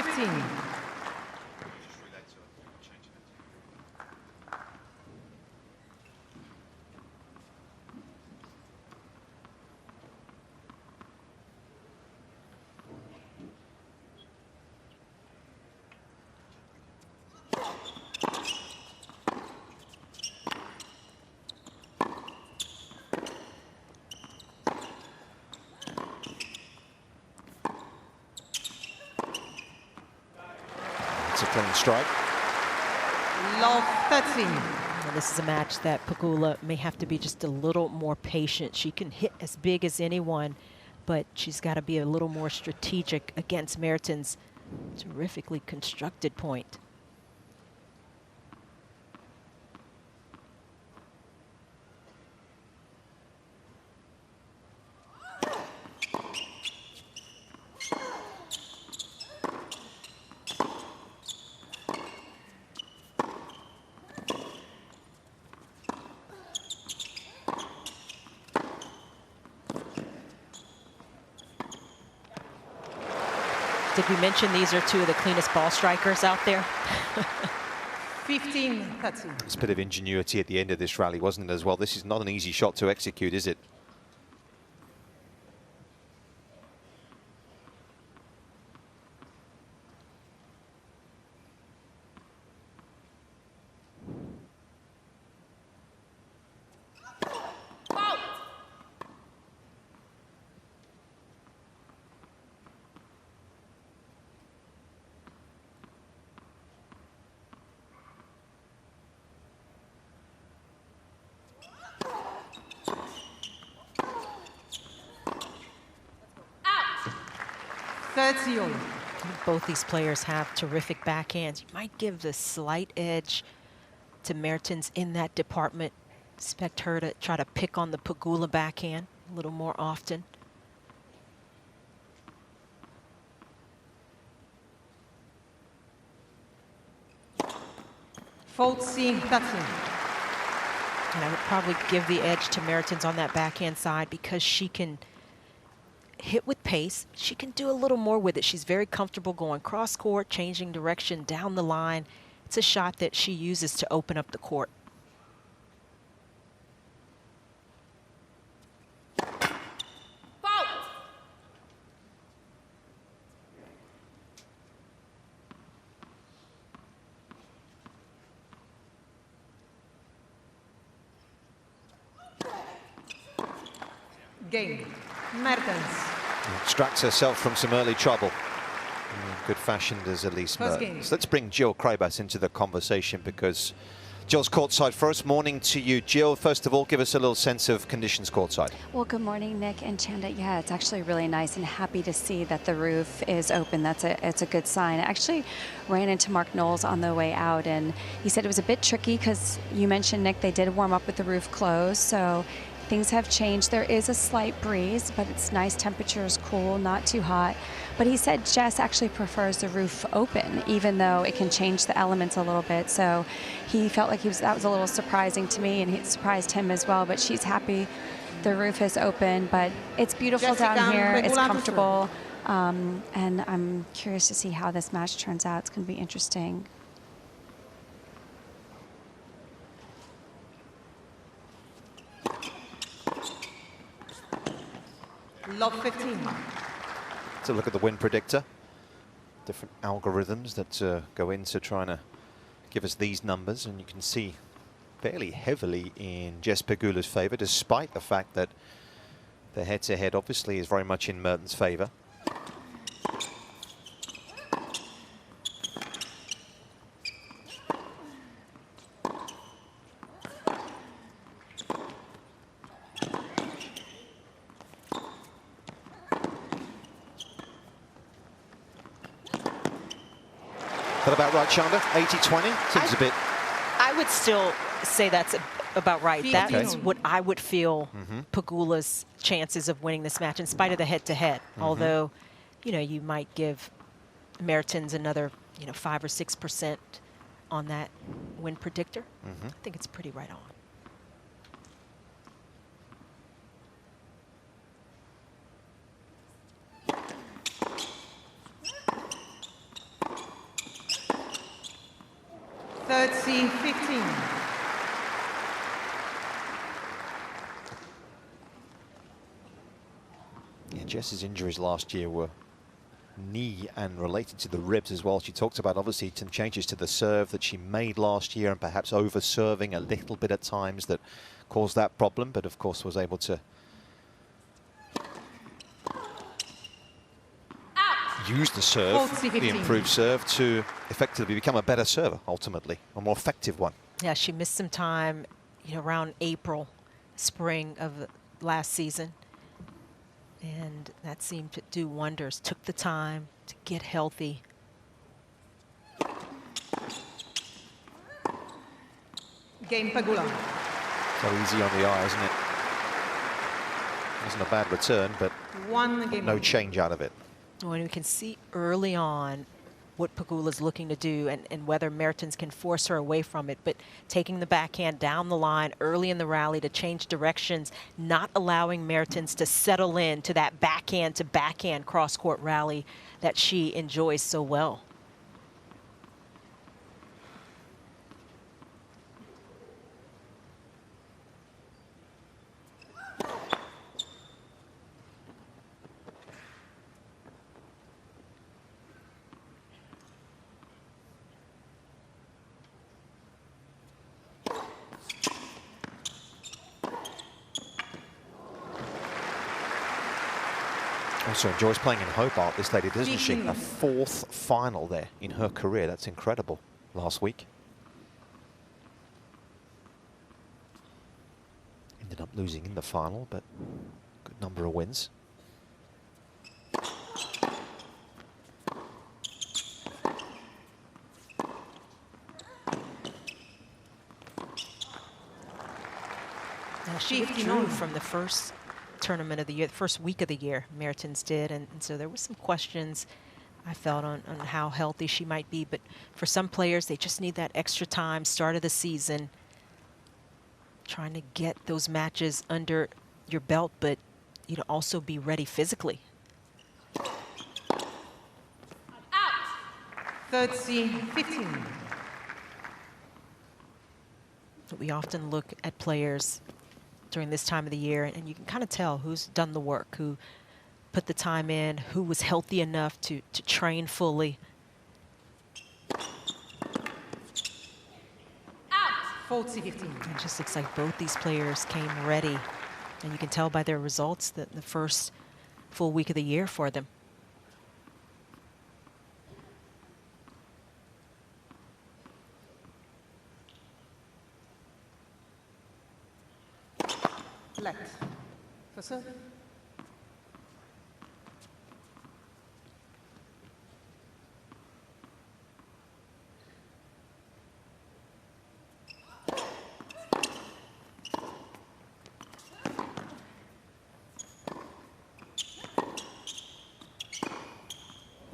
15. It's a clean strike. Love 13. And this is a match that Pegula may have to be just a little more patient. She can hit as big as anyone, but she's got to be a little more strategic against Mertens' terrifically constructed point. Did we mention these are two of the cleanest ball strikers out there? 15, 13. It's a bit of ingenuity at the end of this rally, wasn't it, as well? This is not an easy shot to execute, is it? Both these players have terrific backhands. You might give the slight edge to Mertens in that department. Expect her to try to pick on the Pegula backhand a little more often. Fault scene 13. And I would probably give the edge to Mertens on that backhand side because she can hit with pace. She can do a little more with it. She's very comfortable going cross court, changing direction down the line. It's a shot that she uses to open up the court. Game. Mertens. Extracts herself from some early trouble. In good fashion as Elise Mertens. Let's bring Jill Krabas into the conversation because Jill's courtside first. Morning to you, Jill. First of all, give us a little sense of conditions courtside. Well, good morning, Nick and Chanda. Yeah, it's actually really nice and happy to see that the roof is open. It's a good sign. I actually ran into Mark Knowles on the way out, and he said it was a bit tricky because you mentioned, Nick, they did warm up with the roof closed, so things have changed. There is a slight breeze, but it's nice. Temperature is cool, not too hot. But he said Jess actually prefers the roof open, even though it can change the elements a little bit. So he felt like that was a little surprising to me, and it surprised him as well. But she's happy the roof is open. But it's beautiful down here. It's comfortable. And I'm curious to see how this match turns out. It's going to be interesting. Love 15. To look at the win predictor. Different algorithms that go into trying to give us these numbers, and you can see fairly heavily in Jess Pegula's favour, despite the fact that the head-to-head obviously is very much in Mertens' favour. That about right, Chanda? 80-20? Seems a bit... I would still say that's about right. That is what I would feel Pegula's chances of winning this match, in spite of the head-to-head. Although, you know, you might give Mertens another, 5 or 6% on that win predictor. I think it's pretty right on. 30-15. Yeah, Jess's injuries last year were knee and related to the ribs as well. She talked about obviously some changes to the serve that she made last year and perhaps over serving a little bit at times that caused that problem, but of course was able to use the serve, the improved serve, to effectively become a better server ultimately, a more effective one. Yeah, she missed some time, you know, around April, spring of last season. And that seemed to do wonders. Took the time to get healthy. Game Pegula. So easy on the eye, isn't it? Wasn't a bad return, but no change out of it. When we can see early on what Pegula's looking to do and whether Mertens can force her away from it, but taking the backhand down the line early in the rally to change directions, not allowing Mertens to settle in to that backhand to backhand cross-court rally that she enjoys so well. Also enjoys playing in Hobart, this lady, doesn't she? A 4th final there in her career. That's incredible. Last week. Ended up losing in the final, but good number of wins. Now she withdrew from the first tournament of the year, the first week of the year, Mertens did, and so there were some questions I felt on how healthy she might be, but for some players they just need that extra time, start of the season, trying to get those matches under your belt, but you know, also be ready physically. 30-15. We often look at players during this time of the year, and you can kind of tell who's done the work, who put the time in, who was healthy enough to train fully. 40-15. It just looks like both these players came ready, and you can tell by their results that the first full week of the year for them. Left. For serve.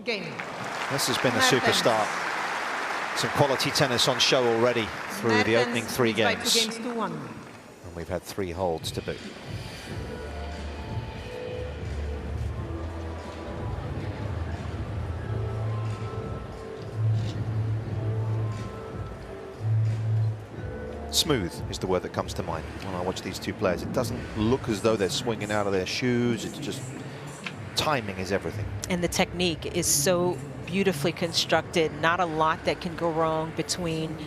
Game. This has been a superstar. Some quality tennis on show already through the opening 3 games. 2 games to 1. And we've had 3 holds to boot. Smooth is the word that comes to mind when I watch these two players. It doesn't look as though they're swinging out of their shoes. It's just timing is everything. And the technique is so beautifully constructed. Not a lot that can go wrong between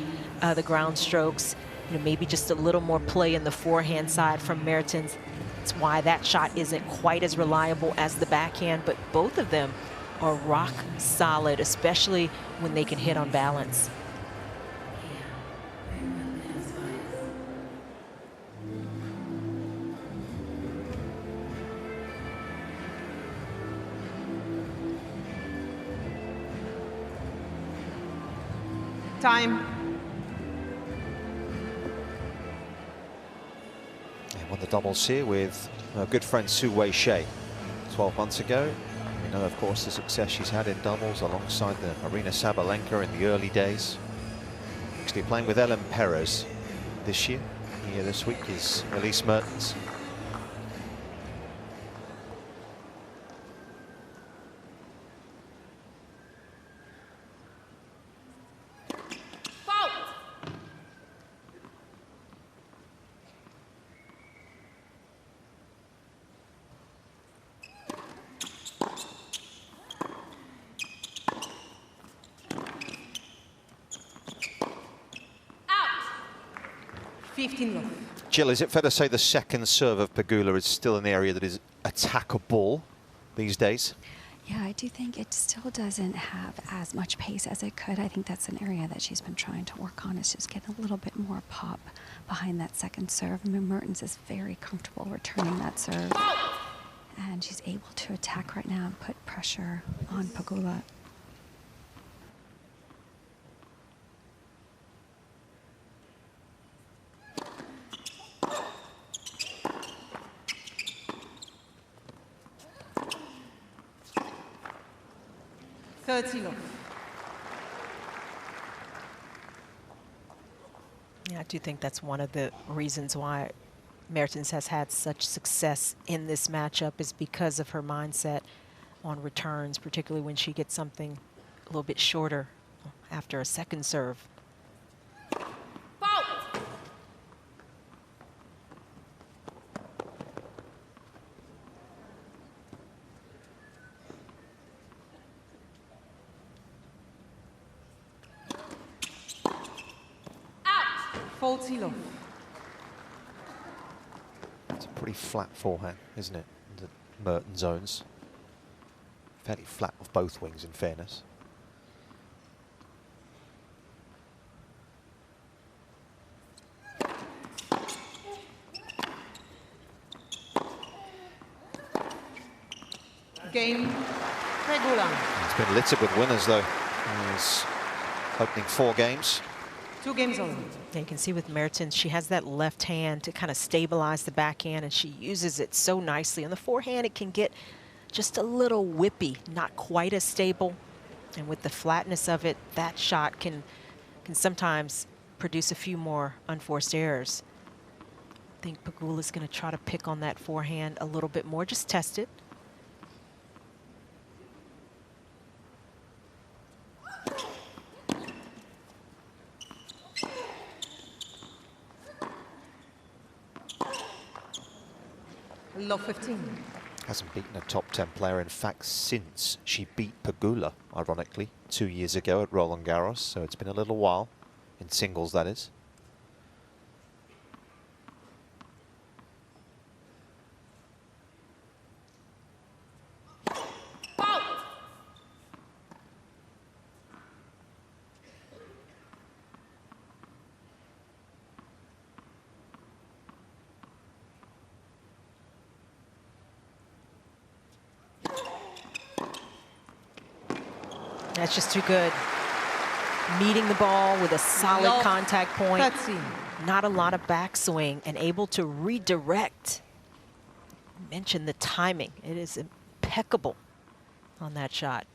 the ground strokes. You know, maybe just a little more play in the forehand side from Mertens. That's why that shot isn't quite as reliable as the backhand, but both of them are rock solid, especially when they can hit on balance. Time. Won the doubles here with our good friend Su Wei Shea 12 months ago. We know, of course, the success she's had in doubles alongside the Arena Sabalenka in the early days. Actually playing with Ellen Perez this year. Here this week is Elise Mertens. 15 love. Jill, is it fair to say the second serve of Pegula is still an area that is attackable these days? Yeah, I do think it still doesn't have as much pace as it could. I think that's an area that she's been trying to work on, is just getting a little bit more pop behind that second serve. I mean, Mertens is very comfortable returning that serve. And she's able to attack right now and put pressure on Pegula. Yeah, I do think that's one of the reasons why Mertens has had such success in this matchup, is because of her mindset on returns, particularly when she gets something a little bit shorter after a second serve. It's a pretty flat forehand, isn't it? The Mertens owns. Fairly flat off both wings, in fairness. Game. Pegula. It's been littered with winners, though, in his opening 4 games. 2 games only. You can see with Mertens, she has that left hand to kind of stabilize the backhand, and she uses it so nicely. On the forehand, it can get just a little whippy, not quite as stable. And with the flatness of it, that shot can sometimes produce a few more unforced errors. I think Pegula's going to try to pick on that forehand a little bit more, just test it. Love 15. Hasn't beaten a top 10 player, in fact, since she beat Pegula, ironically, 2 years ago at Roland Garros. So it's been a little while, in singles, that is. That's just too good. Meeting the ball with a solid contact point. Not a lot of backswing, and able to redirect. Mention the timing. It is impeccable on that shot.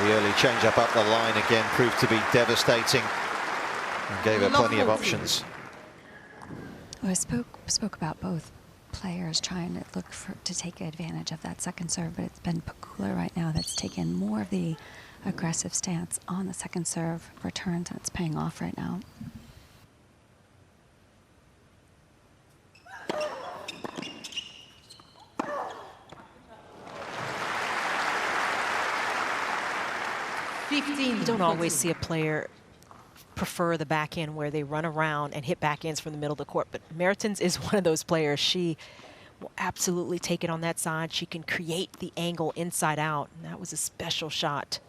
The early change-up up the line again proved to be devastating and gave her plenty of options. Well, I spoke about both players trying to look to take advantage of that second serve, but it's been Pegula right now that's taken more of the aggressive stance on the second serve returns, and it's paying off right now. You don't always see a player prefer the backhand where they run around and hit backhands from the middle of the court, but Mertens is one of those players. She will absolutely take it on that side. She can create the angle inside out, and that was a special shot.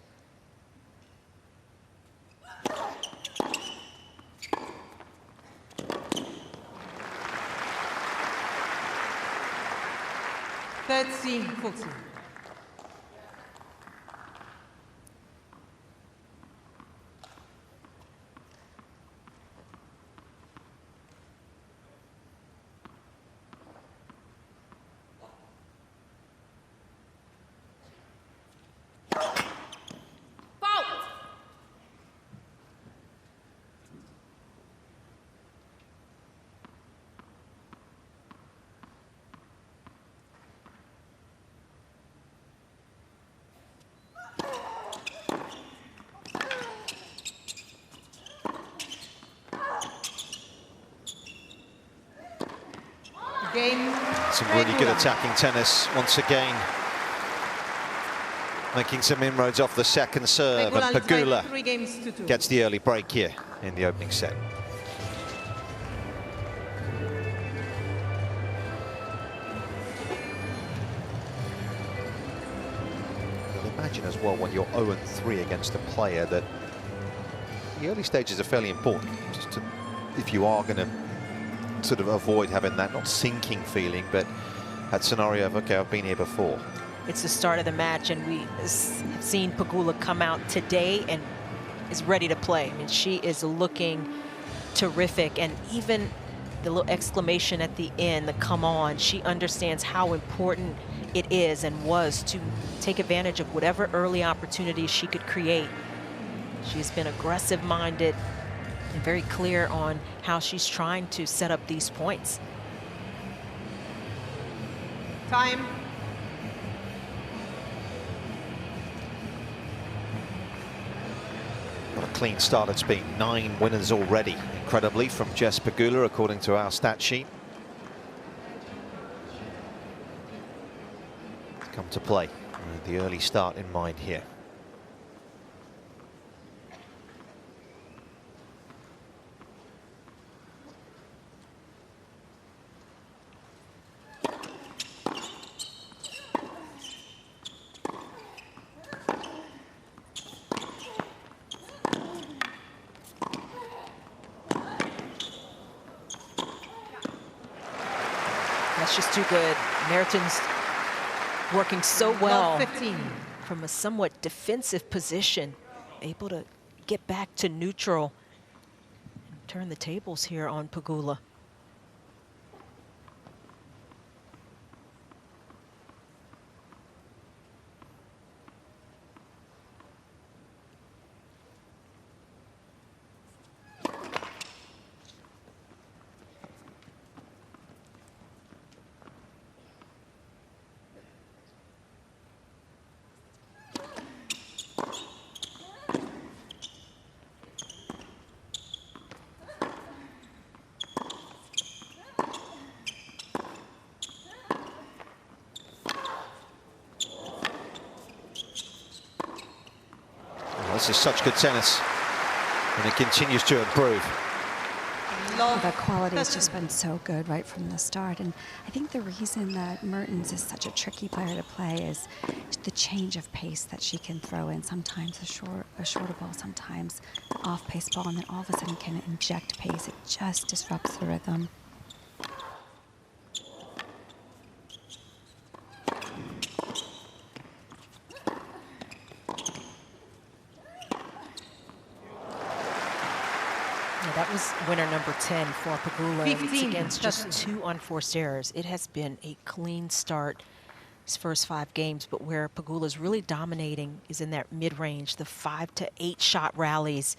Game. Some really good Pegula. attacking tennis once again. Making some inroads off the second serve, and leads by Pegula 3-2. gets the early break here in the opening set. You'll imagine as well when you're 0-3 against a player that the early stages are fairly important, just to, if you are going to sort of avoid having that not sinking feeling, but that scenario of, okay, I've been here before. It's the start of the match, and we have seen Pegula come out today and is ready to play. I mean, she is looking terrific, and even the little exclamation at the end, the come on, she understands how important it is and was to take advantage of whatever early opportunities she could create. She's been aggressive-minded and very clear on how she's trying to set up these points. Time. What a clean start it's been. 9 winners already, incredibly, from Jess Pegula, according to our stat sheet. Come to play with the early start in mind here. That's just too good. Mertens working so well 15. from a somewhat defensive position, able to get back to neutral and turn the tables here on Pegula. This is such good tennis, and it continues to improve. The quality has just been so good right from the start, and I think the reason that Mertens is such a tricky player to play is the change of pace that she can throw in. Sometimes a shorter ball, sometimes off-pace ball, and then all of a sudden can inject pace. It just disrupts the rhythm. That was winner number 10 for Pegula. 15. Against just 2 unforced errors. It has been a clean start his first 5 games, but where Pegula's really dominating is in that mid-range, the 5 to 8 shot rallies,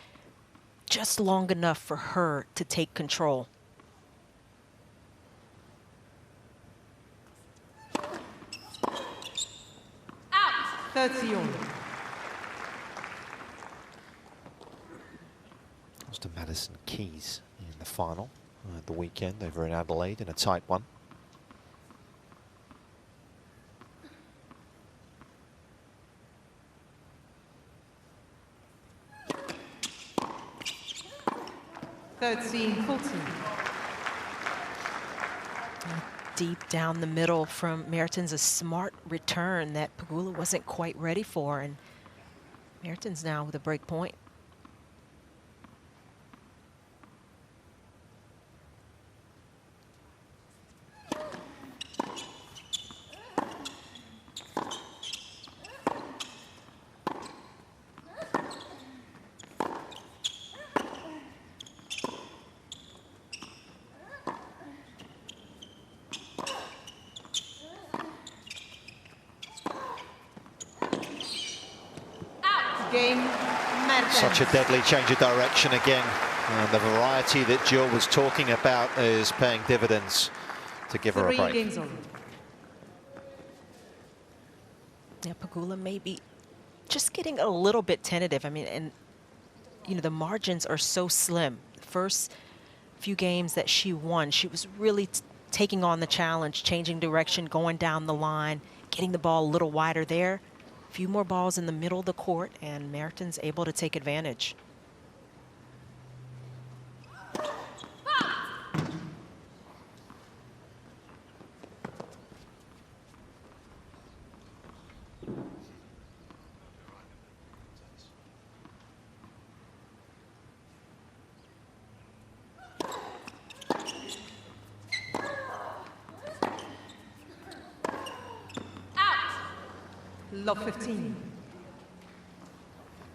just long enough for her to take control. Out. 30. To Madison Keys in the final at the weekend over in Adelaide in a tight one. Deep down the middle from Mertens, a smart return that Pegula wasn't quite ready for, and Mertens now with a break point. Game. Mertens. Such a deadly change of direction again. And the variety that Jill was talking about is paying dividends to give her a 3 break. games on. Yeah, Pegula may be just getting a little bit tentative. I mean, and you know, the margins are so slim. The first few games that she won, she was really taking on the challenge, changing direction, going down the line, getting the ball a little wider there. A few more balls in the middle of the court, and Mertens able to take advantage. Love 15.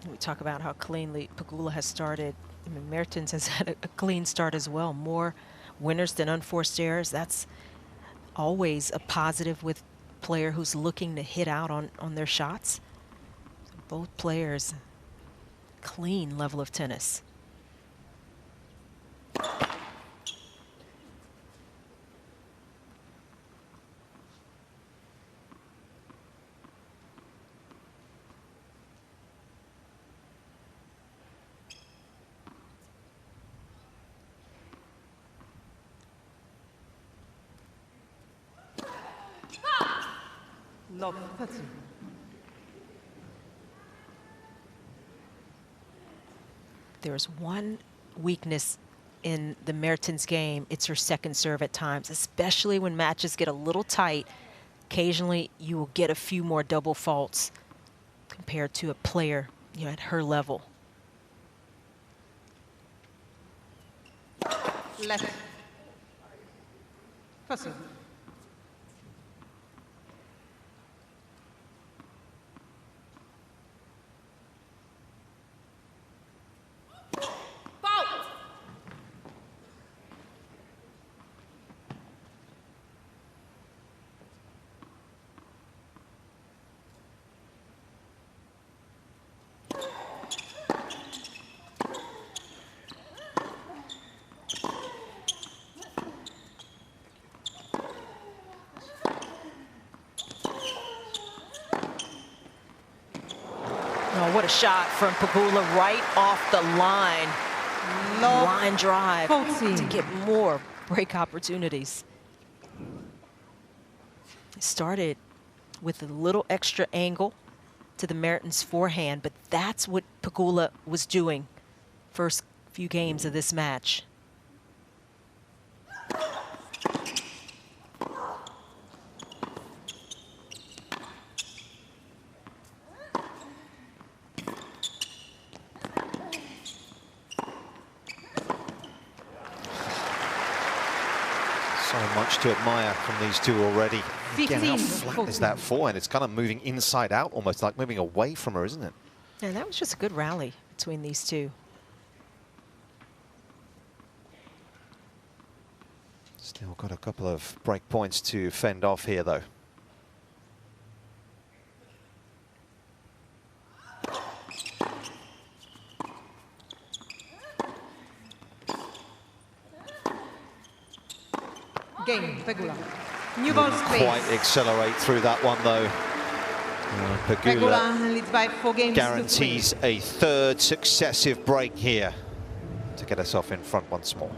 We talk about how cleanly Pegula has started. I mean, Mertens has had a clean start as well. More winners than unforced errors. That's always a positive with a player who's looking to hit out on their shots. Both players, clean level of tennis. Love 30. There's one weakness in the Mertens game. It's her second serve at times, especially when matches get a little tight. Occasionally, you will get a few more double faults compared to a player, you know, at her level. Left. First serve. Oh, what a shot from Pegula right off the line. Line drive 14. to get more break opportunities. It started with a little extra angle to the Mertens forehand, but that's what Pegula was doing first few games of this match. So much to admire from these two already. Again, how 15, flat 14. is that forehand? It's kind of moving inside out, almost like moving away from her, isn't it? And that was just a good rally between these two. Still got a couple of break points to fend off here, though. Game, Pegula. New ball space. Quite accelerate through that one, though. Pegula Pegula leads by 4 games guarantees a third successive break here to get herself in front once more.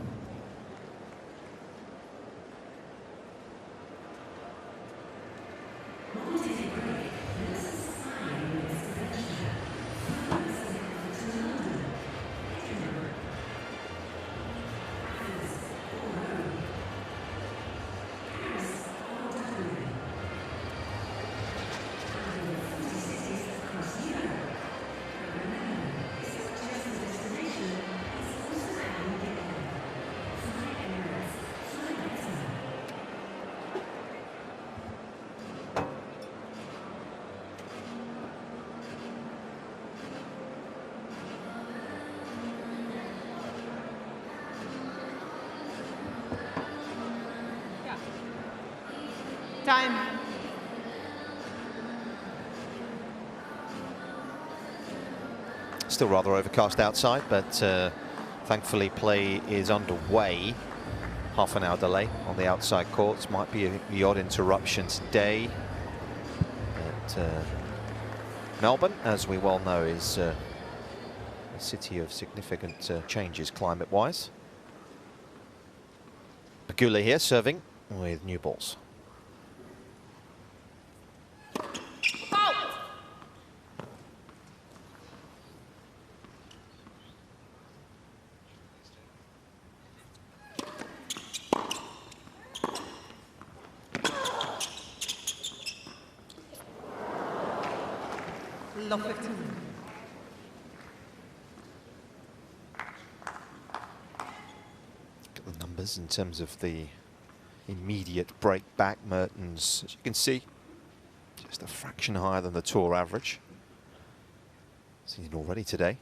Time. Still rather overcast outside, but thankfully play is underway. Half an hour delay on the outside courts. Might be the odd interruption today. But Melbourne, as we well know, is a city of significant changes climate-wise. Pegula here serving with new balls. Love 15. Look at the numbers in terms of the immediate break back. Mertens, as you can see, just a fraction higher than the tour average. Seen it already today.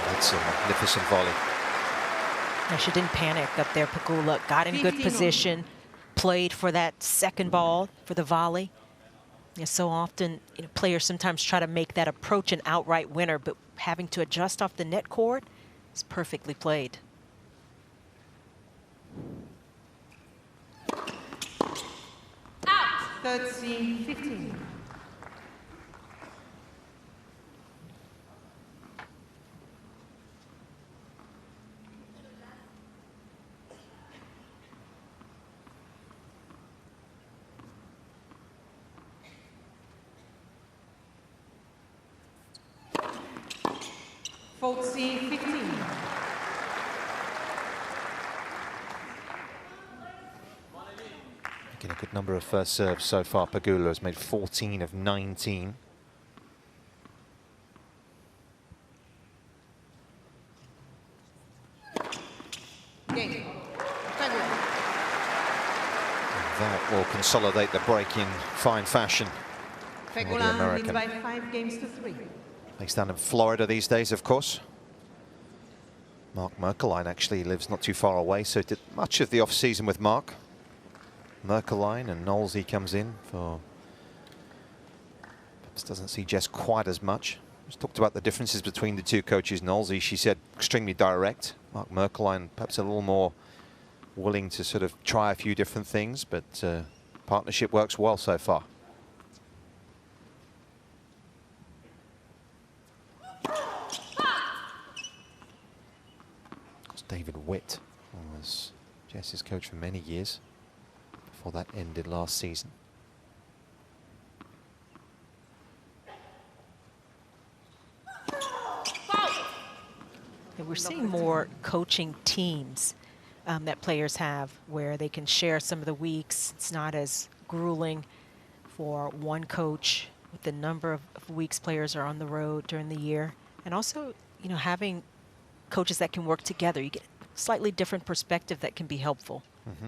That's a magnificent volley. Yeah, she didn't panic up there, Pegula. Got in good position, played for that second ball for the volley. Yeah, so often, players sometimes try to make that approach an outright winner, but having to adjust off the net cord is perfectly played. Out. 13-15. Making a good number of first serves so far. Pegula has made 14 of 19. Game. That will consolidate the break in fine fashion for the Pegula American. leads by 5 games to 3. Based down in Florida these days, of course. Mark Merkeline actually lives not too far away, so did much of the off-season with Mark. Merkeline, and Knowlesy comes in for... Perhaps doesn't see Jess quite as much. Just talked about the differences between the two coaches. Knowlesy, she said, extremely direct. Mark Merkeline, perhaps a little more willing to sort of try a few different things, but partnership works well so far. David Witt was Jess's coach for many years before that ended last season. We're seeing more coaching teams that players have where they can share some of the weeks. It's not as grueling for one coach with the number of weeks players are on the road during the year. And also, having coaches that can work together. You get a slightly different perspective that can be helpful. Mm-hmm.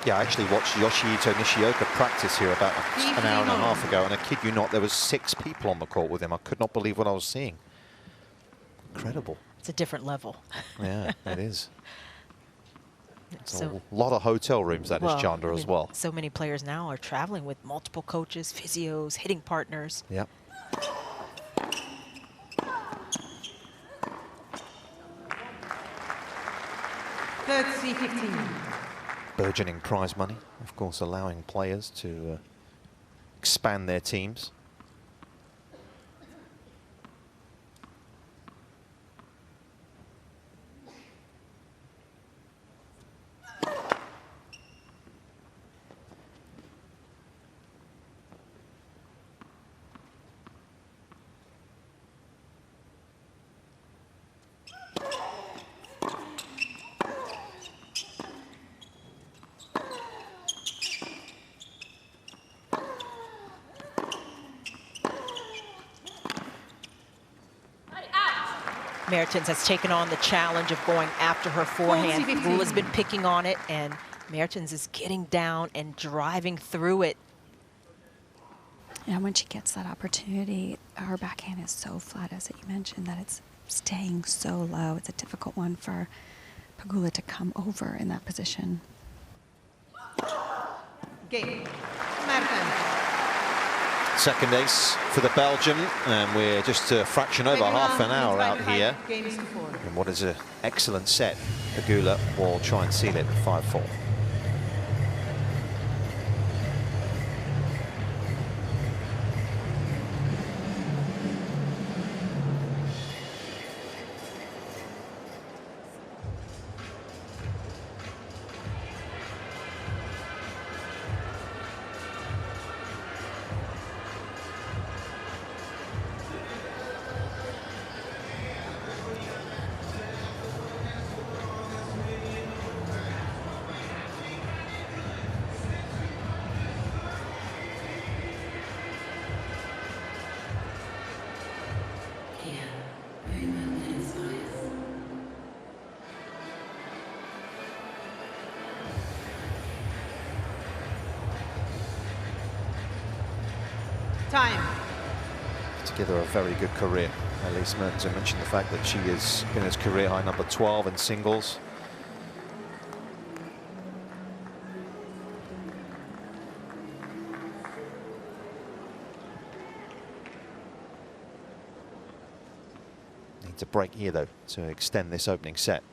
Yeah, I actually watched Yoshihito Nishioka practice here about an hour and a half ago, and I kid you not, there was 6 people on the court with him. I could not believe what I was seeing. Incredible. It's a different level. Yeah, it is. It's So, a lot of hotel rooms, that is, Chandra, as well. So many players now are traveling with multiple coaches, physios, hitting partners. Yep. Burgeoning prize money, of course, allowing players to expand their teams. Mertens has taken on the challenge of going after her forehand. Pegula's been picking on it, and Mertens is getting down and driving through it. Yeah, when she gets that opportunity, her backhand is so flat, as you mentioned, that it's staying so low. It's a difficult one for Pegula to come over in that position. Game. Mertens. Second ace for the Belgian, and we're just a fraction over half an hour out here. And what is an excellent set. Pegula will try and seal it 5-4. Time. Together a very good career. Elise Mertens, I mentioned the fact that she has been as career high number 12 in singles. Needs a break here though to extend this opening set.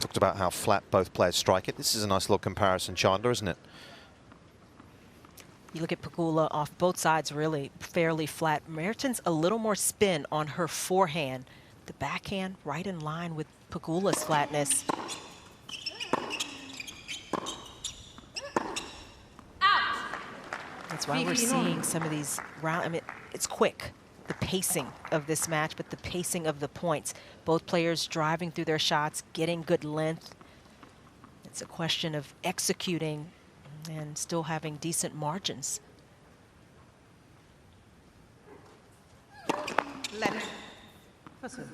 Talked about how flat both players strike it. This is a nice little comparison, Chandler, isn't it? You look at Pegula off both sides, really fairly flat. Mertens a little more spin on her forehand. The backhand right in line with Pegula's flatness. That's why we're seeing some of these round. I mean, it's quick, the pacing of this match, but the pacing of the points. Both players driving through their shots, getting good length. It's a question of executing and still having decent margins. Left. Puzzle.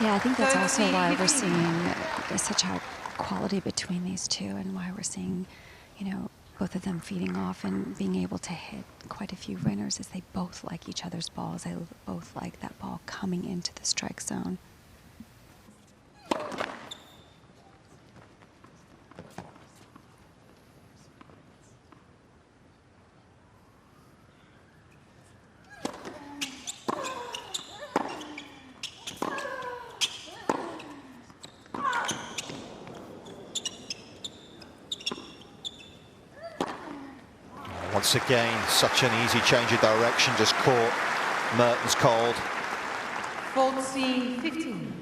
Yeah, I think that's also why we're seeing such high quality between these two, and why we're seeing, you know, both of them feeding off and being able to hit quite a few winners, as they both like each other's balls. They both like that ball coming into the strike zone. Once again, such an easy change of direction, just caught Mertens cold. 14-15.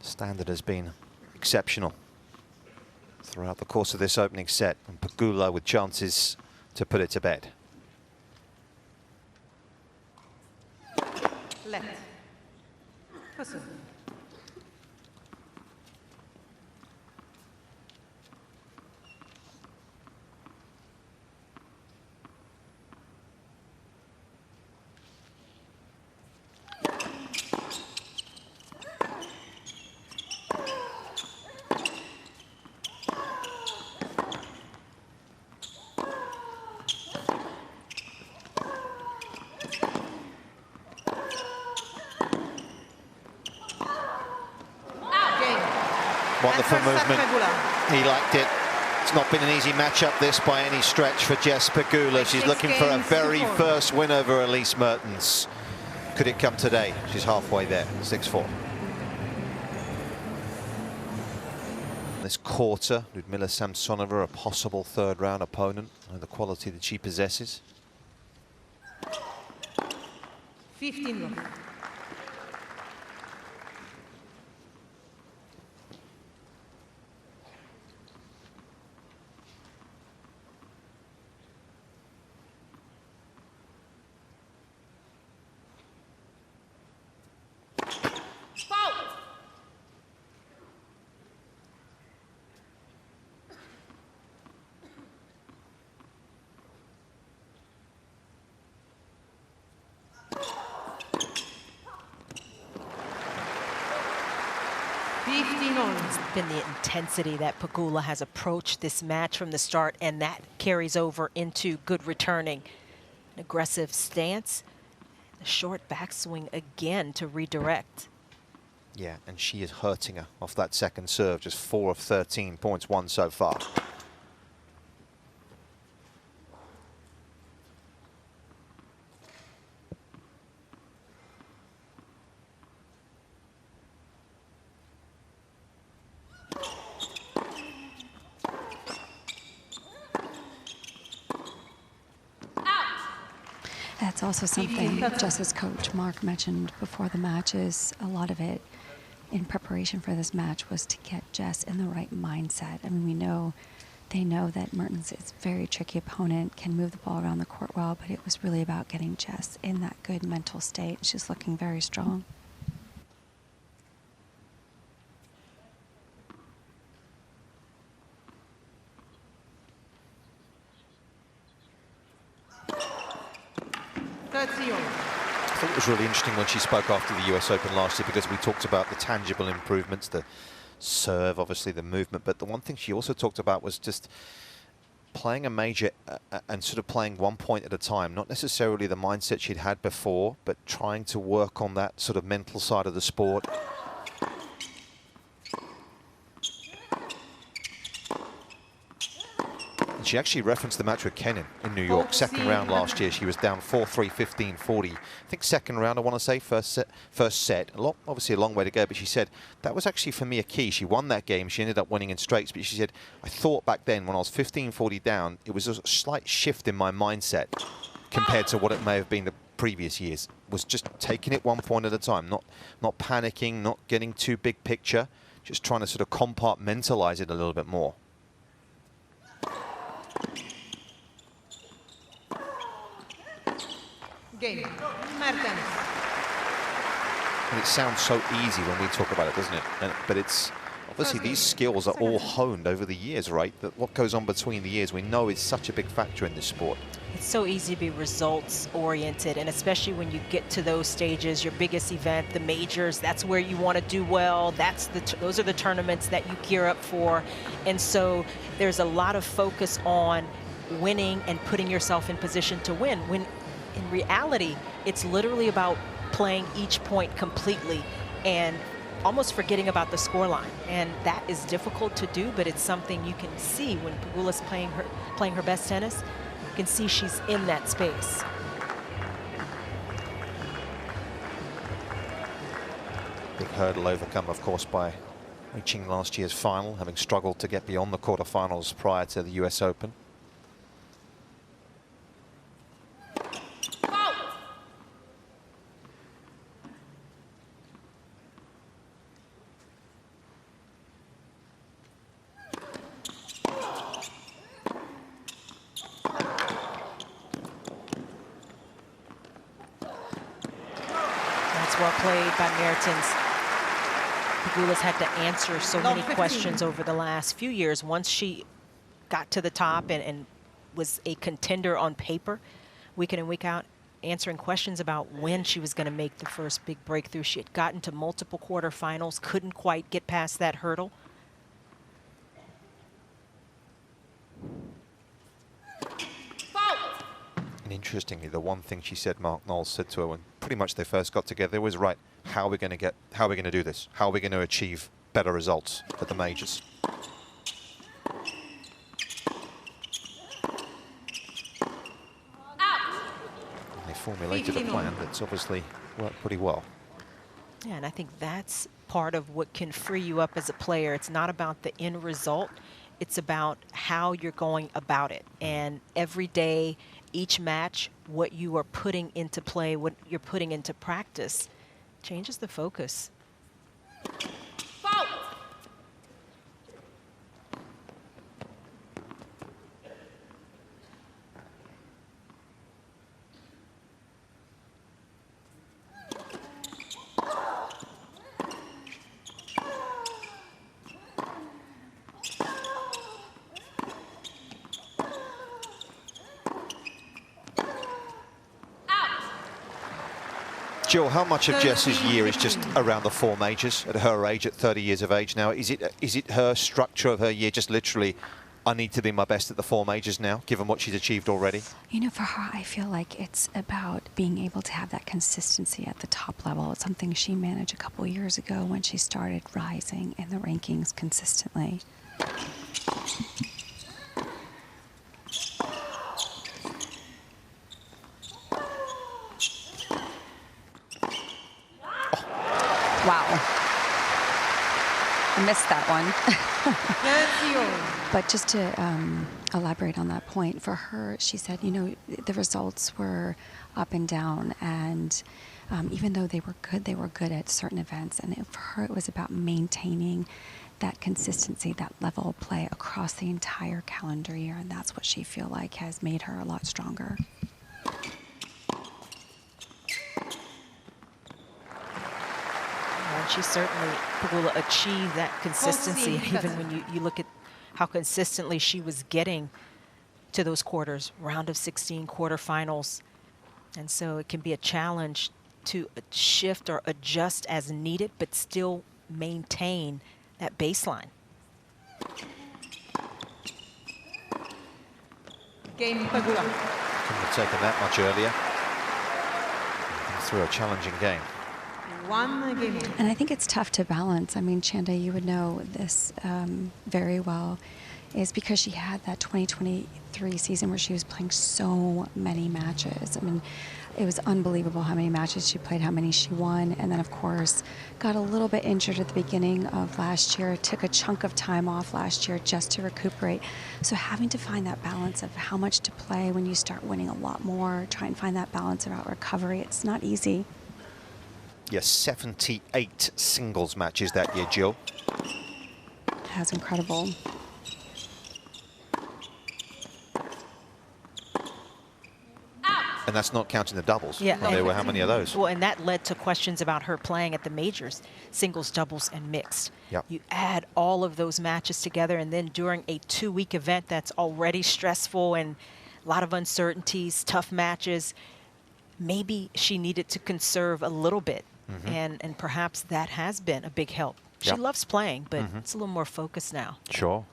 Standard has been exceptional throughout the course of this opening set, and Pegula with chances to put it to bed. Left. Puzzle. Wonderful movement. He liked it. It's not been an easy matchup this by any stretch for Jess Pegula. She's looking for a very first win over Elise Mertens. Could it come today? She's halfway there, 6-4. This quarter, Ludmila Samsonova, a possible third round opponent, and the quality that she possesses. 15. It's been the intensity that Pegula has approached this match from the start, and that carries over into good returning. An aggressive stance, a short backswing again to redirect. Yeah, and she is hurting her off that second serve, just 4 of 13 points won so far. That's also something Jess's coach, Mark, mentioned before the matches. A lot of it in preparation for this match was to get Jess in the right mindset. I mean, they know that Mertens is a very tricky opponent, can move the ball around the court well, but it was really about getting Jess in that good mental state. She's looking very strong. I thought it was really interesting when she spoke after the US Open last year, because we talked about the tangible improvements, the serve, obviously the movement, but the one thing she also talked about was just playing a major and sort of playing one point at a time, not necessarily the mindset she'd had before, but trying to work on that sort of mental side of the sport. And she actually referenced the match with Cain in New York, second round last year. She was down 4-3, 15-40. I think second round, I want to say, first set. Obviously a long way to go, but she said that was actually for me a key. She won that game. She ended up winning in straights, but she said, I thought back then when I was 15-40 down, it was a slight shift in my mindset compared to what it may have been the previous years. Was just taking it one point at a time, not panicking, not getting too big picture, just trying to sort of compartmentalize it a little bit more. Game. Mertens. And it sounds so easy when we talk about it, doesn't it? But it's obviously these skills are all honed over the years, right? That what goes on between the years, we know is such a big factor in this sport. It's so easy to be results oriented, and especially when you get to those stages, your biggest event, the majors, that's where you want to do well. Those are the tournaments that you gear up for. And so there's a lot of focus on winning and putting yourself in position to win. When in reality, it's literally about playing each point completely and almost forgetting about the scoreline. And that is difficult to do, but it's something you can see when Pegula's playing her best tennis. You can see she's in that space. Big hurdle overcome, of course, by reaching last year's final, having struggled to get beyond the quarterfinals prior to the US Open. Well played by Mertens. Pegula's had to answer so many questions over the last few years. Once she got to the top and was a contender on paper, week in and week out, answering questions about when she was going to make the first big breakthrough. She had gotten to multiple quarterfinals, couldn't quite get past that hurdle. And interestingly, the one thing she said, Mark Knowles said to her when pretty much they first got together was, right, how are we going to do this? How are we going to achieve better results at the majors? And they formulated a plan that's obviously worked pretty well. Yeah, and I think that's part of what can free you up as a player. It's not about the end result. It's about how you're going about it. And every day, each match, what you are putting into play, what you're putting into practice, changes the focus. Jill, how much of Jess's year is just around the 4 majors at her age, at 30 years of age now? Is it her structure of her year just literally, I need to be my best at the 4 majors now, given what she's achieved already? You know, for her, I feel like it's about being able to have that consistency at the top level. It's something she managed a couple years ago when she started rising in the rankings consistently. Wow. missed that one. Yes, But just to elaborate on that point, for her, she said, you know, the results were up and down, and even though they were good at certain events. And for her, it was about maintaining that consistency, that level of play across the entire calendar year, and that's what she feel like has made her a lot stronger. And she certainly, Pegula, achieved that consistency. Even when you look at how consistently she was getting to those quarters, round of 16, quarterfinals. And so it can be a challenge to shift or adjust as needed, but still maintain that baseline. Game Pegula. Couldn't have taken that much earlier. Through a challenging game. One game. And I think it's tough to balance. I mean, Chanda, you would know this very well, is because she had that 2023 season where she was playing so many matches. I mean, it was unbelievable how many matches she played, how many she won, and then, of course, got a little bit injured at the beginning of last year, took a chunk of time off last year just to recuperate. So having to find that balance of how much to play when you start winning a lot more, try and find that balance about recovery, it's not easy. Yes, 78 singles matches that year, Jill. That's incredible. And that's not counting the doubles. Yeah. And there were how many of those? Well, and that led to questions about her playing at the majors, singles, doubles, and mixed. Yep. You add all of those matches together, and then during a 2-week event that's already stressful and a lot of uncertainties, tough matches, maybe she needed to conserve a little bit. And perhaps that has been a big help. She Yep. loves playing, but it's a little more focused now. Sure.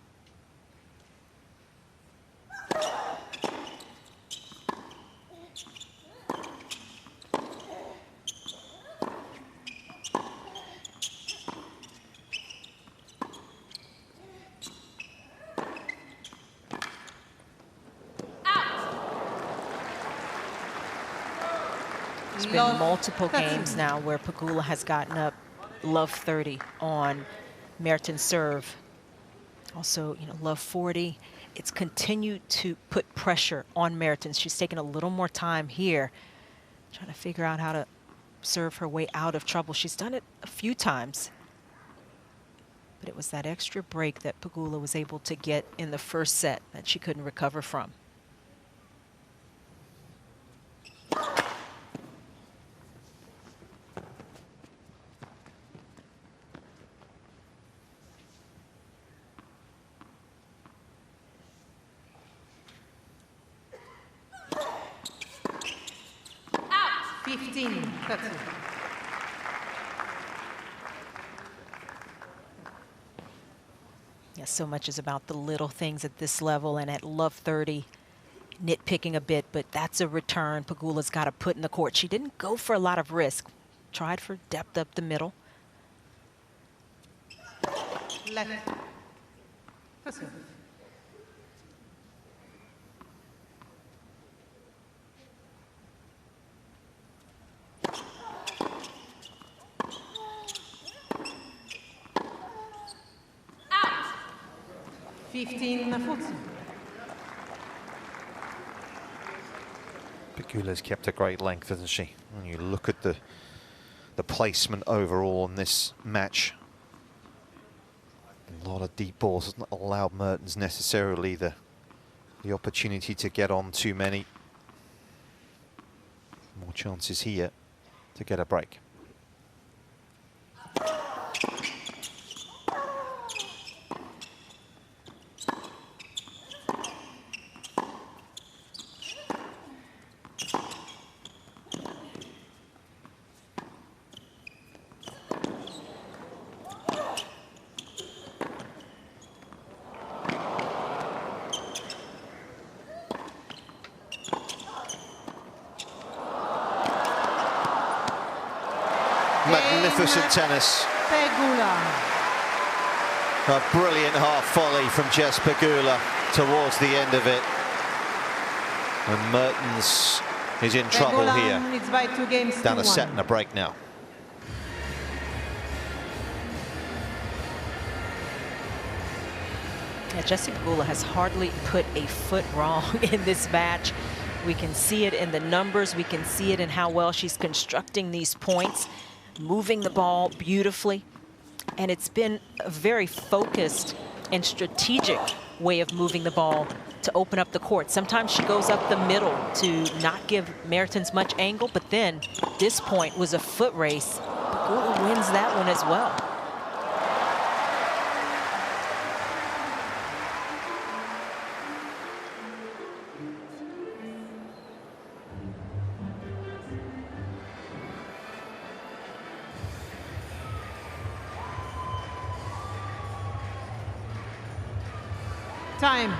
There's been multiple games now where Pegula has gotten up love 30 on Mertens' serve. Also, you know, love 40. It's continued to put pressure on Mertens. She's taken a little more time here, trying to figure out how to serve her way out of trouble. She's done it a few times, but it was that extra break that Pegula was able to get in the first set that she couldn't recover from. Yes, so much is about the little things at this level, and at love 30, nitpicking a bit, but that's a return Pegula's got to put in the court. She didn't go for a lot of risk. Tried for depth up the middle. Left. First serve. Out. 15-14. Pegula's kept a great length, hasn't she? When you look at the placement overall in this match, a lot of deep balls has not allowed Mertens necessarily the opportunity to get on too many. More chances here to get a break. Magnificent tennis. Pegula. A brilliant half volley from Jess Pegula towards the end of it. And Mertens is in trouble Pegula here. leads by 2 games Down to a set 1. and a break now. Yeah, Jessica Pegula has hardly put a foot wrong in this match. We can see it in the numbers. We can see it in how well she's constructing these points, moving the ball beautifully. And it's been a very focused and strategic way of moving the ball to open up the court. Sometimes she goes up the middle to not give Mertens much angle, but then this point was a foot race. Pegula wins that one as well. Time.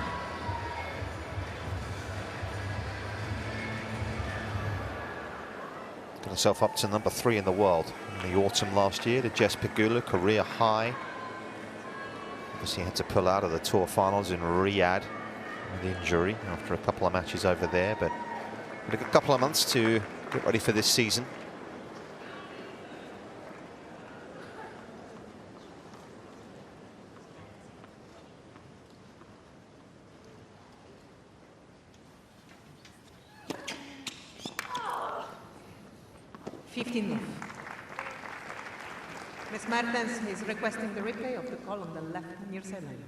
Got herself up to number 3 in the world in the autumn last year. To Jess Pegula, career high. Obviously had to pull out of the tour finals in Riyadh with injury after a couple of matches over there, but a couple of months to get ready for this season. Ms. Mertens is requesting the replay of the call on the left near sideline.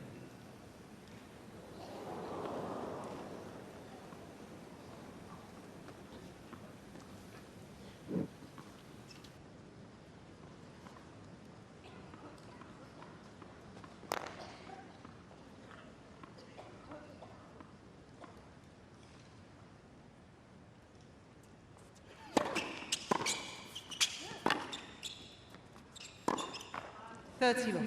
Third zero.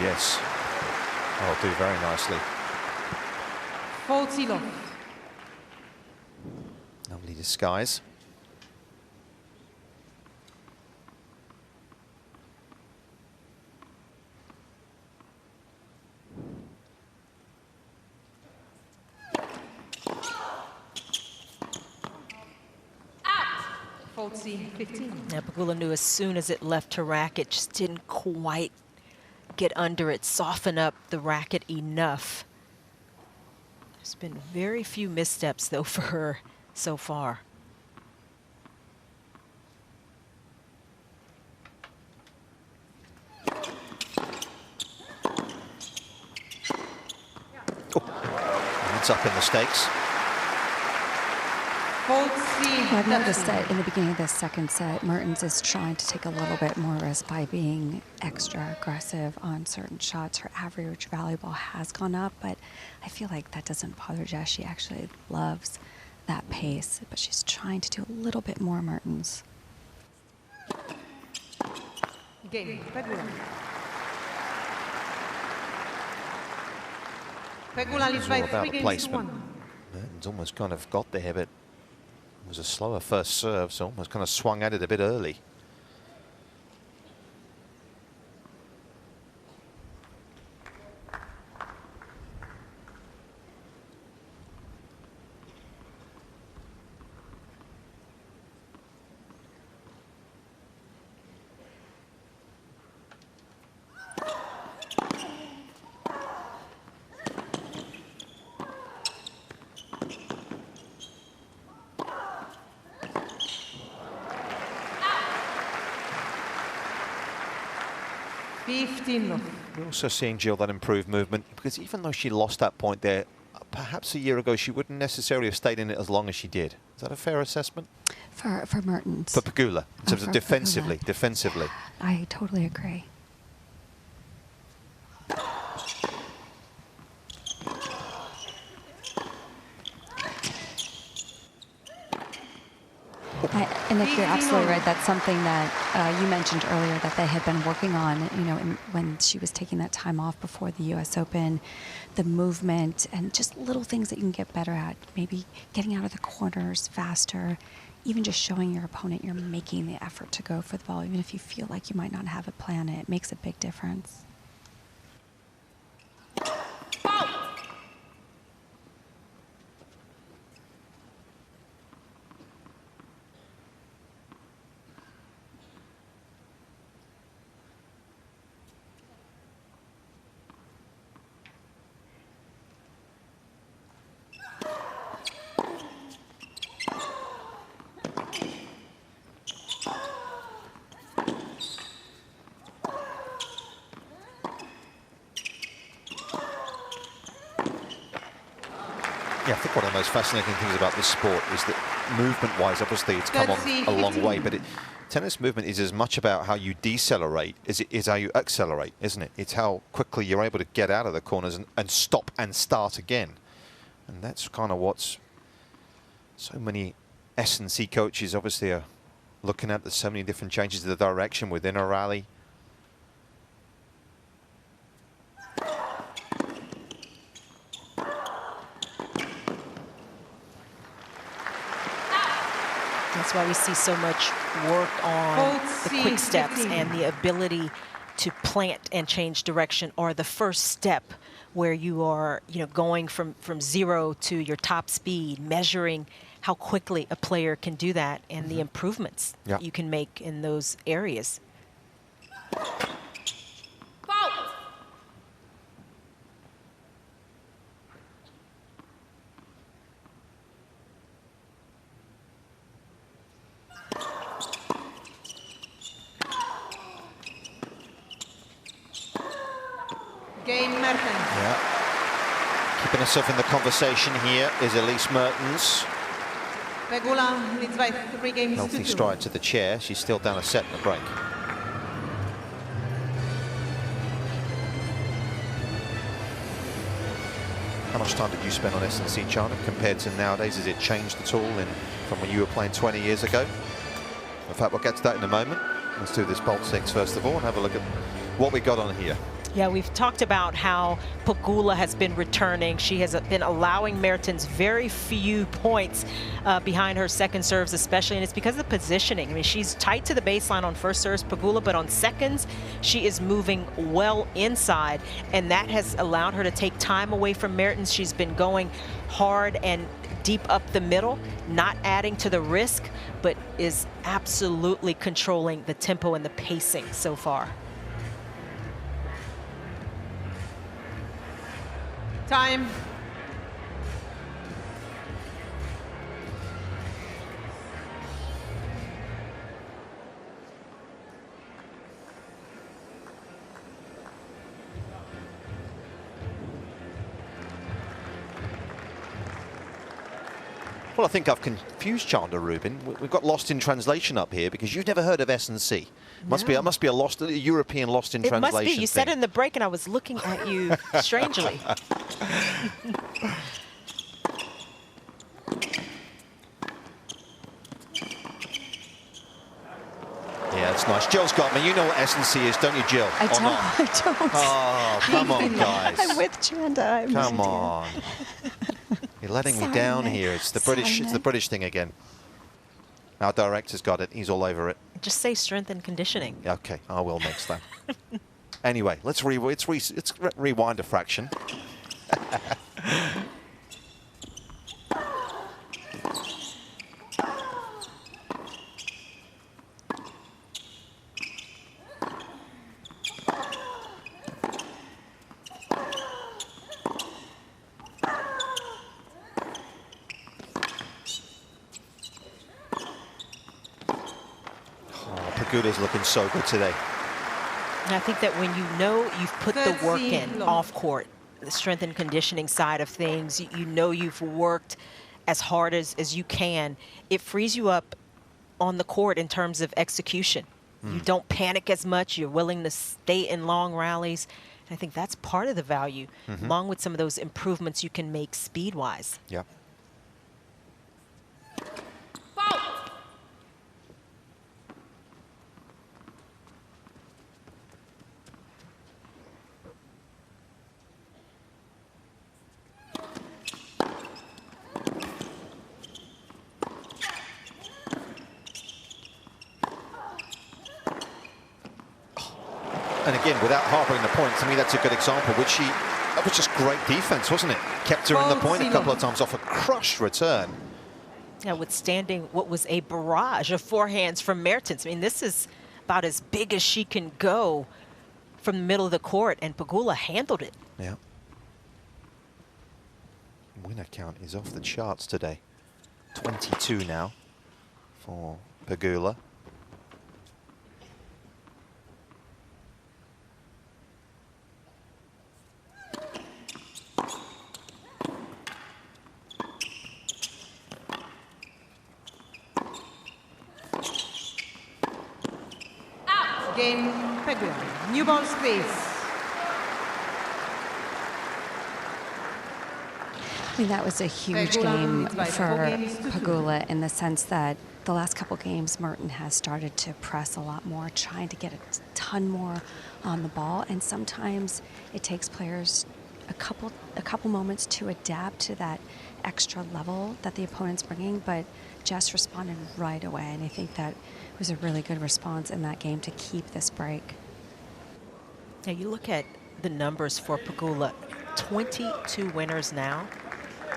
Yes, that'll do very nicely. Fault zero. Lovely disguise. Fault C, 15. Now Pegula knew as soon as it left her racket, just didn't quite get under it, soften up the racket enough. There's been very few missteps, though, for her so far. Oh, it's up in the stakes. Fault C. I've noticed that in the beginning of the second set, Mertens is trying to take a little bit more risk by being extra aggressive on certain shots. Her average volleyball has gone up, but I feel like that doesn't bother Jess. She actually loves that pace, but she's trying to do a little bit more, Mertens. Game. Pegula. Pegula leads It's by all about 3 the games to placement. 1. Mertens almost kind of got there, but it was a slower first serve, so almost kind of swung at it a bit early. We're also seeing Jill that improved movement, because even though she lost that point there, perhaps a year ago she wouldn't necessarily have stayed in it as long as she did. Is that a fair assessment? For Mertens. For Pegula, in terms of defensively. Pegula. Defensively. I totally agree. And if you're absolutely right, that's something that you mentioned earlier that they had been working on, you know, when she was taking that time off before the U.S. Open, the movement and just little things that you can get better at, maybe getting out of the corners faster, even just showing your opponent you're making the effort to go for the ball, even if you feel like you might not have a plan, it makes a big difference. Yeah, I think one of the most fascinating things about this sport is that movement-wise, obviously, it's come on a long way, but tennis movement is as much about how you decelerate as it is how you accelerate, isn't it? It's how quickly you're able to get out of the corners and stop and start again. And that's kind of what's so many S&C coaches obviously are looking at. There's so many different changes to the direction within a rally. That's why we see so much work on the quick steps and the ability to plant and change direction, or the first step where you are, you know, going from 0 to your top speed, measuring how quickly a player can do that and the improvements you can make in those areas. Cain Mertens. Yeah. Keeping herself in the conversation here is Elise Mertens. Pegula leads by 3 games. Healthy stride to the chair. She's still down a set in the break. How much time did you spend on S&C, China, compared to nowadays? Has it changed at all from when you were playing 20 years ago? In fact, we'll get to that in a moment. Let's do this bolt 6 first of all and have a look at what we got on here. Yeah, we've talked about how Pegula has been returning. She has been allowing Mertens very few points behind her second serves, especially, and it's because of the positioning. I mean, she's tight to the baseline on first serves, Pegula, but on seconds, she is moving well inside, and that has allowed her to take time away from Mertens. She's been going hard and deep up the middle, not adding to the risk, but is absolutely controlling the tempo and the pacing so far. Time. Well, I think I've confused Chandler Rubin. We've got lost in translation up here because you've never heard of S&C. Must be a European lost in translation. It must be. You said it in the break, and I was looking at you strangely. Yeah, that's nice. Jill's got me. You know what S&C is, don't you, Jill? I don't. I don't. Oh, come on, guys. I'm with Chanda. Come on. You're letting me down here. It's the British. It's the British thing again. Our director's got it. He's all over it. Just say strength and conditioning. Okay, I will next time. Anyway, let's rewind a fraction. Pegula's looking so good today. And I think that when you know you've put the work in off court, the strength and conditioning side of things, you know you've worked as hard as you can, it frees you up on the court in terms of execution. You don't panic as much. You're willing to stay in long rallies. And I think that's part of the value, along with some of those improvements you can make speed-wise. Yeah. And again, without harbouring the point, to me that's a good example, which that was just great defence, wasn't it? Kept her in the point a couple of times off a crushed return. Yeah, withstanding what was a barrage of forehands from Mertens. I mean, this is about as big as she can go from the middle of the court, and Pegula handled it. Yeah. Winner count is off the charts today. 22 now for Pegula. Game, Pegula. New ball space. I mean, that was a huge game for Pegula in the sense that the last couple games, Mertens has started to press a lot more, trying to get a ton more on the ball. And sometimes it takes players a couple moments to adapt to that extra level that the opponent's bringing. But Jess responded right away, and I think that was a really good response in that game to keep this break. Now you look at the numbers for Pegula, 22 winners now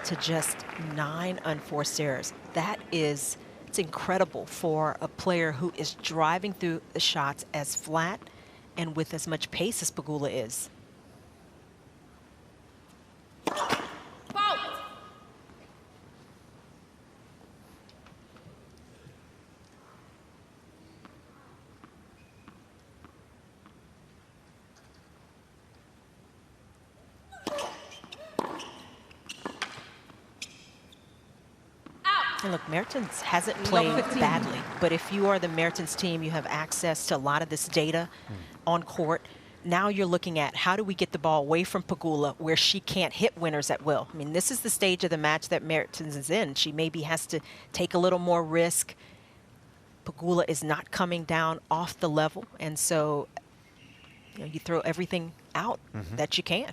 to just 9 unforced errors. It's incredible for a player who is driving through the shots as flat and with as much pace as Pegula is. And look, Mertens hasn't played badly, but if you are the Mertens team, you have access to a lot of this data on court. Now you're looking at how do we get the ball away from Pegula where she can't hit winners at will. I mean, this is the stage of the match that Mertens is in. She maybe has to take a little more risk. Pegula is not coming down off the level, and so you throw everything out that you can.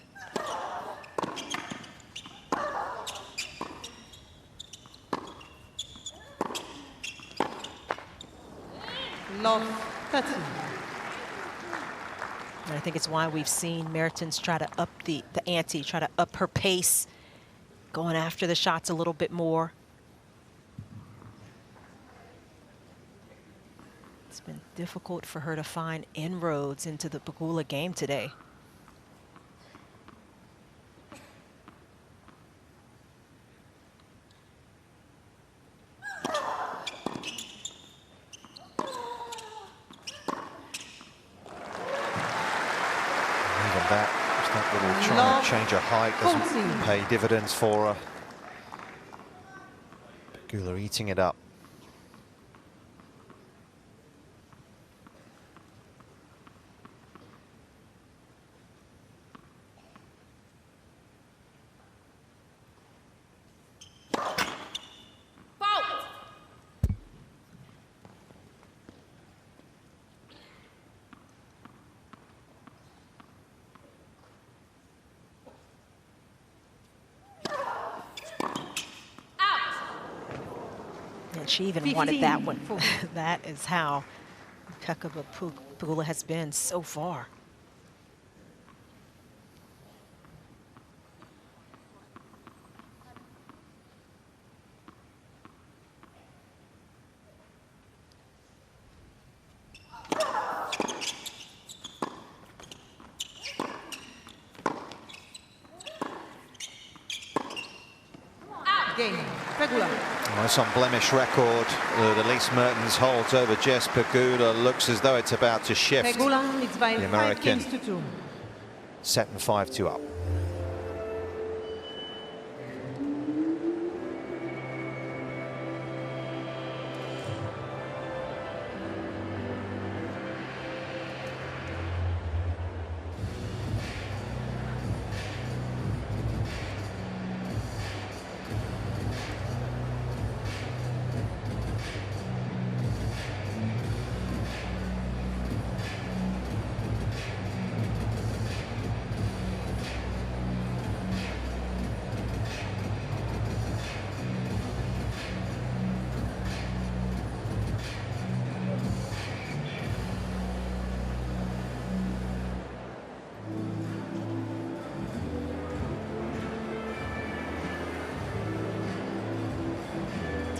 Love 13. And I think it's why we've seen Mertens try to up the ante, try to up her pace, going after the shots a little bit more. It's been difficult for her to find inroads into the Pegula game today. Trying to change her height doesn't pay dividends for her. Pegula eating it up. And she even wanted that one. That is how impeccable Pegula has been so far. Game, Pegula. Nice unblemished record that Elise Mertens holds over Jess Pegula. Looks as though it's about to shift. Pegula leads by The 5 American games to 2. setting 5-2 up.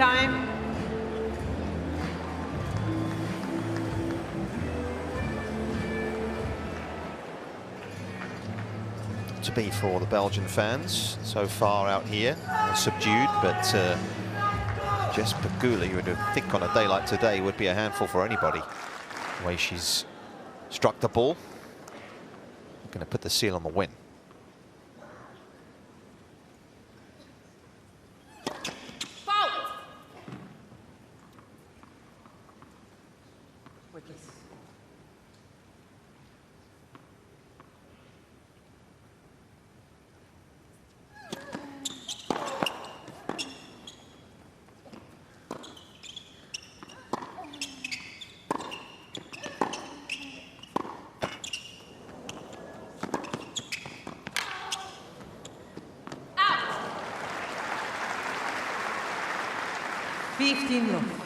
Time. To be for the Belgian fans so far out here, subdued, but Jessica Pegula, you would think on a day like today, would be a handful for anybody. The way she's struck the ball, going to put the seal on the win. With this. Out. 15 love.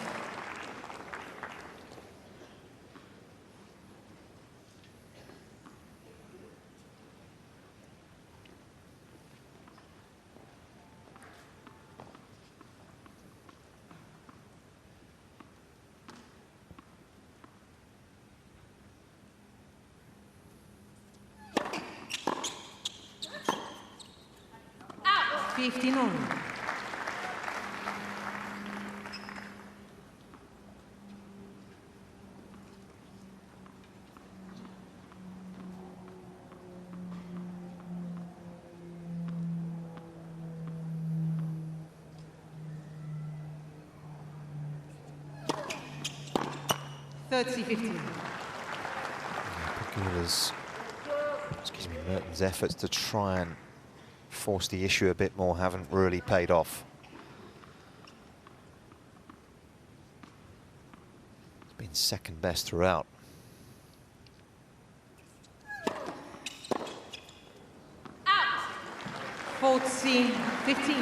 Out. 15 only. Pegula's, excuse me, Mertens' efforts to try and force the issue a bit more haven't really paid off. It's been second best throughout. Out. 14, 15.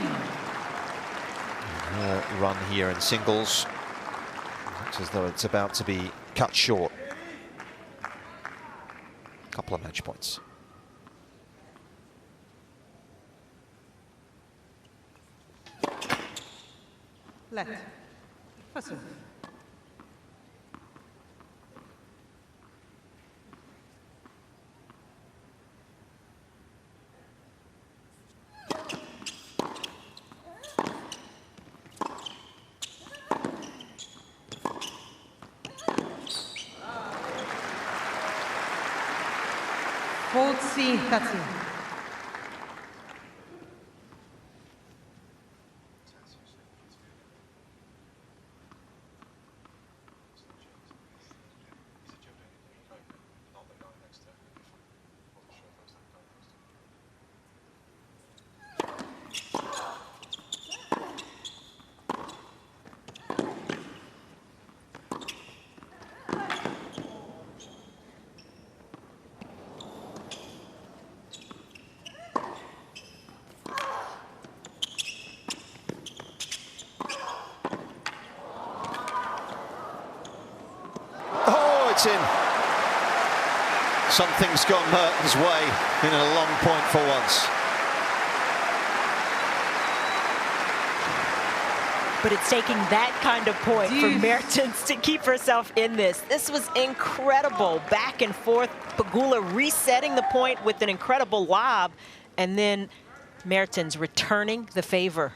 Her run here in singles looks as though it's about to be cut short. Couple of match points. Let. First serve. Hold C, that's it. It's in. Something's gone Mertens' way in a long point for once. But it's taking that kind of point for Mertens to keep herself in this. This was incredible. Back and forth. Pegula resetting the point with an incredible lob. And then Mertens returning the favor.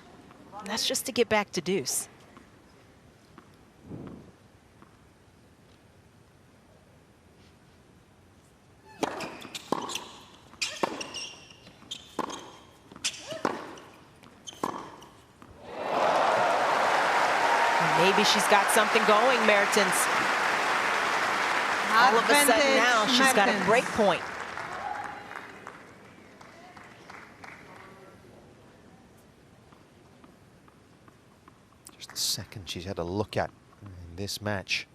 And that's just to get back to deuce. Maybe she's got something going, Mertens. All of a sudden now she's got a break point. Just the second she's had a look at in this match.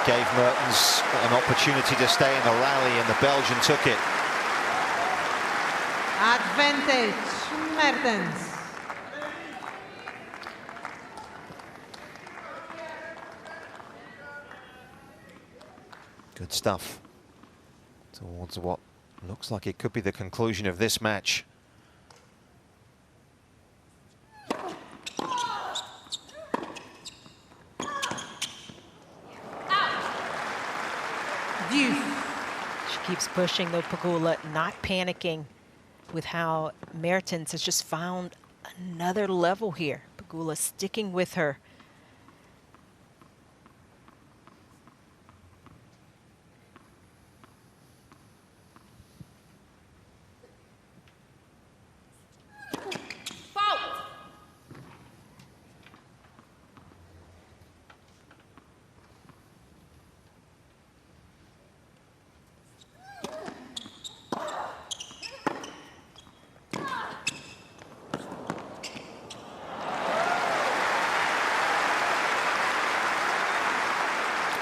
gave Mertens an opportunity to stay in the rally, and the Belgian took it. Advantage, Mertens. Good stuff towards what looks like it could be the conclusion of this match. She keeps pushing though, Pegula, not panicking with how Mertens has just found another level here. Pegula sticking with her.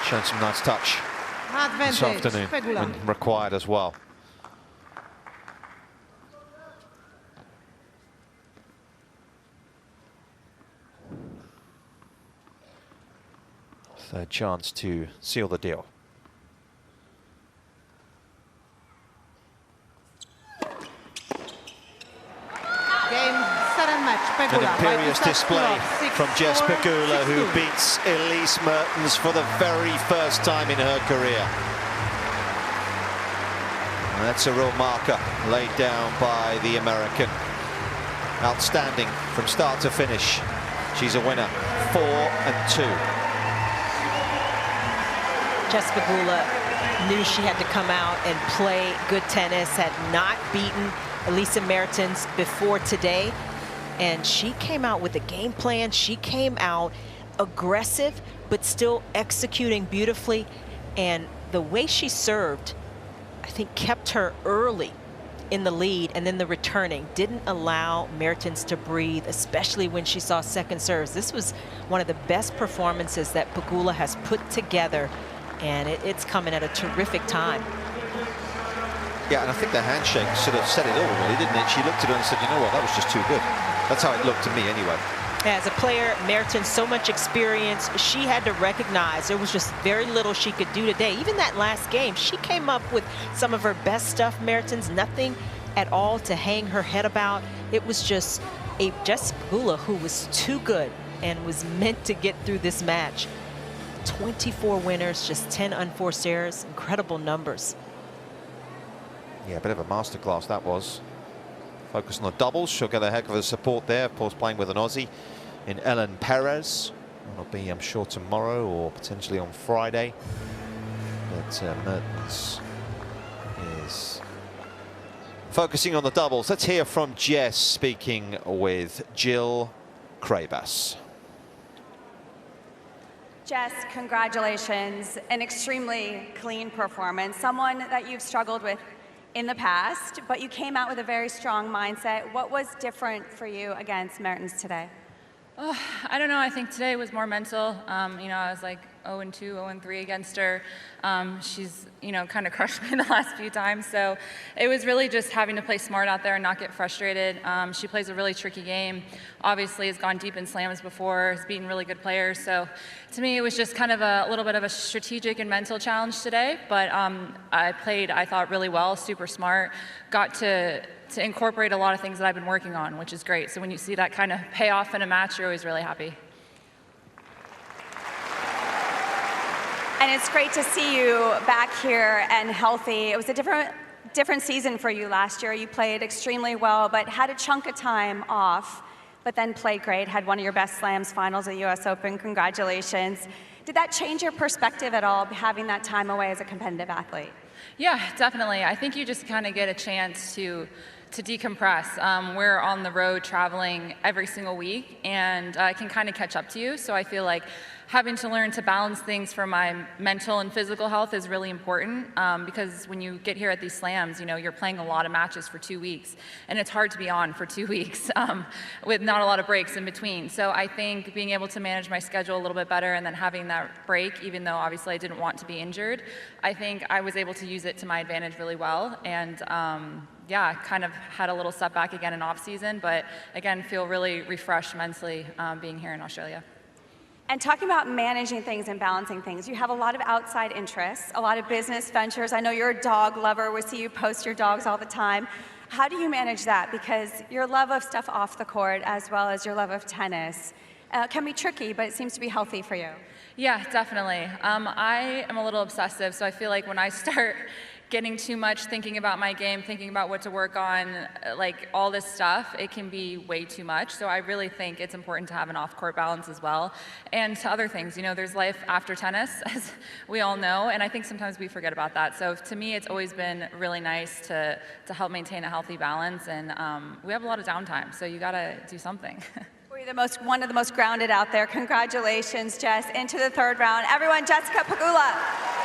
Shown some nice touch this afternoon when required as well. Third chance to seal the deal. An imperious display from Jess Pegula, who beats Elise Mertens for the very first time in her career. And that's a real marker laid down by the American. Outstanding from start to finish. She's a winner, 4-2. Jess Pegula knew she had to come out and play good tennis, had not beaten Elise Mertens before today. And she came out with a game plan. She came out aggressive, but still executing beautifully. And the way she served, I think, kept her early in the lead, and then the returning didn't allow Mertens to breathe, especially when she saw second serves. This was one of the best performances that Pegula has put together, and it's coming at a terrific time. Yeah, and I think the handshake sort of said it all, really, didn't it? She looked at her and said, you know what, that was just too good. That's how it looked to me anyway. As a player, Mertens, so much experience. She had to recognize there was just very little she could do today. Even that last game, she came up with some of her best stuff, Mertens. Nothing at all to hang her head about. It was just a Jessica Pegula who was too good and was meant to get through this match. 24 winners, just 10 unforced errors. Incredible numbers. Yeah, a bit of a masterclass that was. Focus on the doubles. She'll get a heck of a support there. Of course, playing with an Aussie in Ellen Perez. That'll be, I'm sure, tomorrow or potentially on Friday. But Mertens is focusing on the doubles. Let's hear from Jess speaking with Jill Krabas. Jess, congratulations. An extremely clean performance. Someone that you've struggled with in the past, but you came out with a very strong mindset. What was different for you against Mertens today? I don't know. I think today was more mental. You know, I was like 0-2, 0-3 against her. She's, you know, kind of crushed me the last few times. So it was really just having to play smart out there and not get frustrated. She plays a really tricky game. Obviously has gone deep in slams before, has beaten really good players. So to me, it was just kind of a little bit of a strategic and mental challenge today. But I played, I thought, really well, super smart. Got to incorporate a lot of things that I've been working on, which is great. So when you see that kind of pay off in a match, you're always really happy. And it's great to see you back here and healthy. It was a different season for you last year. You played extremely well, but had a chunk of time off, but then played great, had one of your best slams finals at US Open. Congratulations. Did that change your perspective at all, having that time away as a competitive athlete? Yeah, definitely. I think you just kind of get a chance to to decompress. We're on the road traveling every single week, and it can kind of catch up to you. So I feel like having to learn to balance things for my mental and physical health is really important, because when you get here at these slams, you're playing a lot of matches for 2 weeks, and it's hard to be on for 2 weeks with not a lot of breaks in between. So I think being able to manage my schedule a little bit better and then having that break, even though obviously I didn't want to be injured, I think I was able to use it to my advantage really well. And yeah, kind of had a little setback again in off season, but again, feel really refreshed mentally being here in Australia. And talking about managing things and balancing things, you have a lot of outside interests, a lot of business ventures. I know you're a dog lover. We see you post your dogs all the time. How do you manage that? Because your love of stuff off the court, as well as your love of tennis, can be tricky, but it seems to be healthy for you. Yeah, definitely. I am a little obsessive, so I feel like when I start getting too much thinking about my game, thinking about what to work on, like all this stuff, it can be way too much. So I really think it's important to have an off-court balance as well. And to other things, there's life after tennis, as we all know, and I think sometimes we forget about that. So to me, it's always been really nice to help maintain a healthy balance, and we have a lot of downtime, so you gotta do something. You're one of the most grounded out there. Congratulations, Jess, into the third round. Everyone, Jessica Pegula.